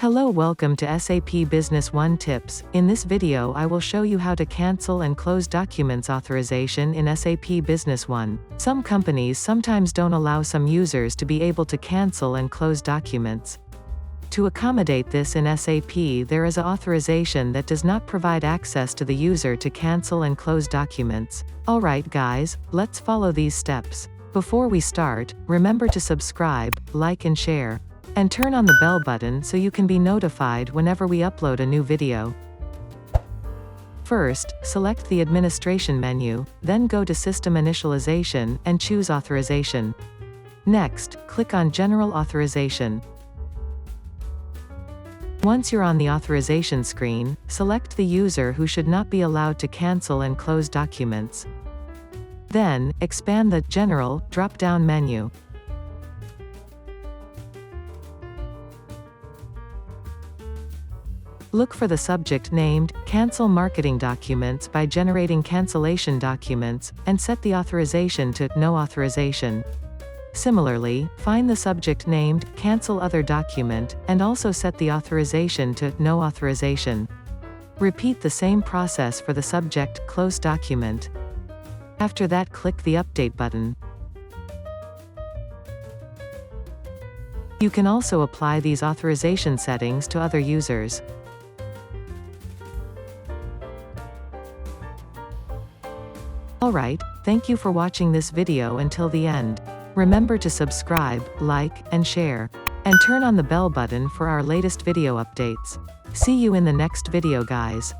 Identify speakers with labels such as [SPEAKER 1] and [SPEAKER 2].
[SPEAKER 1] Hello, welcome to SAP Business One Tips. In this video I will show you how to cancel and close documents authorization in SAP Business One. Some companies sometimes don't allow some users to be able to cancel and close documents. To accommodate this in SAP, there is an authorization that does not provide access to the user to cancel and close documents. Alright guys, let's follow these steps. Before we start, remember to subscribe, like and share. And turn on the bell button so you can be notified whenever we upload a new video. First, select the Administration menu, then go to System Initialization, and choose Authorization. Next, click on General Authorization. Once you're on the authorization screen, select the user who should not be allowed to cancel and close documents. Then, expand the General drop-down menu. Look for the subject named Cancel Marketing Documents by generating cancellation documents, and set the authorization to No Authorization. Similarly, find the subject named Cancel Other Document, and also set the authorization to No Authorization. Repeat the same process for the subject Close Document. After that, click the Update button. You can also apply these authorization settings to other users. Alright, thank you for watching this video until the end. Remember to subscribe, like, and share. And turn on the bell button for our latest video updates. See you in the next video guys.